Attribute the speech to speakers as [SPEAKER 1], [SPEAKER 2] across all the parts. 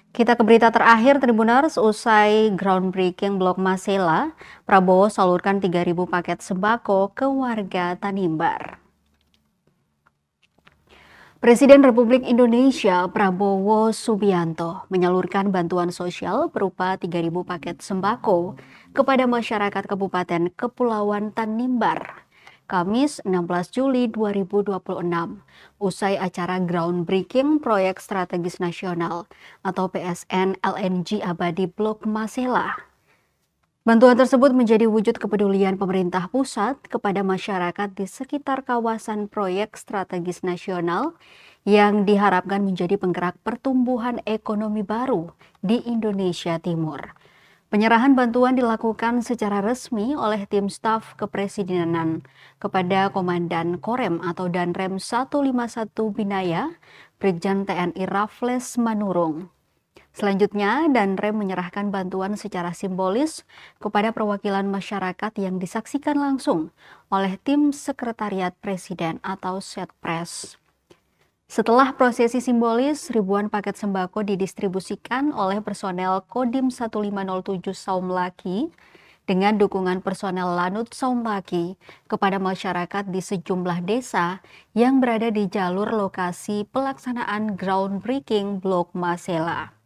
[SPEAKER 1] Kita ke berita terakhir, Tribuners. Usai groundbreaking Blok Masela, Prabowo salurkan 3.000 paket sembako ke warga Tanimbar. Presiden Republik Indonesia Prabowo Subianto menyalurkan bantuan sosial berupa 3.000 paket sembako kepada masyarakat Kabupaten Kepulauan Tanimbar, Kamis 16 Juli 2026, usai acara groundbreaking Proyek Strategis Nasional atau PSN LNG Abadi Blok Masela. Bantuan tersebut menjadi wujud kepedulian pemerintah pusat kepada masyarakat di sekitar kawasan proyek strategis nasional yang diharapkan menjadi penggerak pertumbuhan ekonomi baru di Indonesia Timur. Penyerahan bantuan dilakukan secara resmi oleh tim staf kepresidenan kepada Komandan Korem atau Danrem 151 Binaya, Brigjen TNI Raffles Manurung. Selanjutnya, Danrem menyerahkan bantuan secara simbolis kepada perwakilan masyarakat yang disaksikan langsung oleh tim Sekretariat Presiden atau Setpres. Setelah prosesi simbolis, ribuan paket sembako didistribusikan oleh personel Kodim 1507 Saumlaki dengan dukungan personel Lanut Saumlaki kepada masyarakat di sejumlah desa yang berada di jalur lokasi pelaksanaan groundbreaking Blok Masela.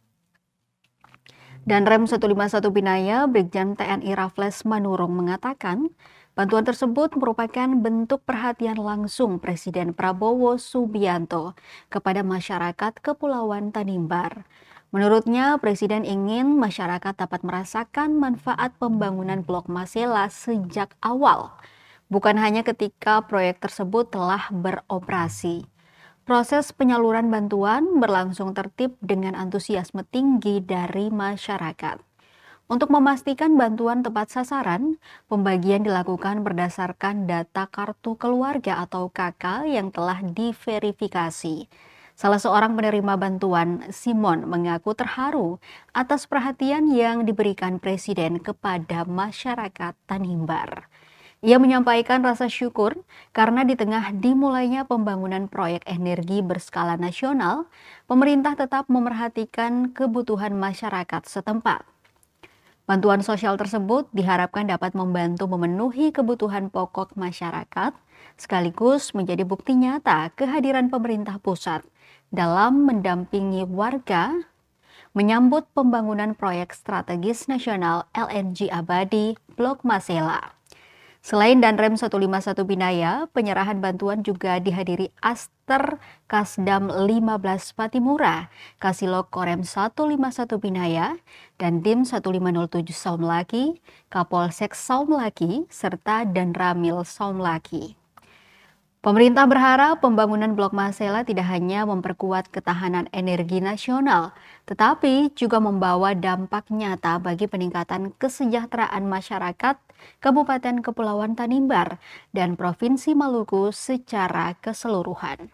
[SPEAKER 1] Danrem 151 Binaya, Brigjen TNI Raffles Manurung mengatakan, bantuan tersebut merupakan bentuk perhatian langsung Presiden Prabowo Subianto kepada masyarakat Kepulauan Tanimbar. Menurutnya, Presiden ingin masyarakat dapat merasakan manfaat pembangunan Blok Masela sejak awal, bukan hanya ketika proyek tersebut telah beroperasi. Proses penyaluran bantuan berlangsung tertib dengan antusiasme tinggi dari masyarakat. Untuk memastikan bantuan tepat sasaran, pembagian dilakukan berdasarkan data kartu keluarga atau KK yang telah diverifikasi. Salah seorang penerima bantuan, Simon, mengaku terharu atas perhatian yang diberikan Presiden kepada masyarakat Tanimbar. Ia menyampaikan rasa syukur karena di tengah dimulainya pembangunan proyek energi berskala nasional, pemerintah tetap memerhatikan kebutuhan masyarakat setempat. Bantuan sosial tersebut diharapkan dapat membantu memenuhi kebutuhan pokok masyarakat, sekaligus menjadi bukti nyata kehadiran pemerintah pusat dalam mendampingi warga menyambut pembangunan proyek strategis nasional LNG Abadi Blok Masela. Selain Danrem 151 Binaya, penyerahan bantuan juga dihadiri Aster Kasdam 15 Patimura, Kasilok Korem 151 Binaya, dan Dim 1507 Saumlaki, Kapolsek Saumlaki, serta Danramil Saumlaki. Pemerintah berharap pembangunan Blok Masela tidak hanya memperkuat ketahanan energi nasional, tetapi juga membawa dampak nyata bagi peningkatan kesejahteraan masyarakat Kabupaten Kepulauan Tanimbar dan Provinsi Maluku secara keseluruhan.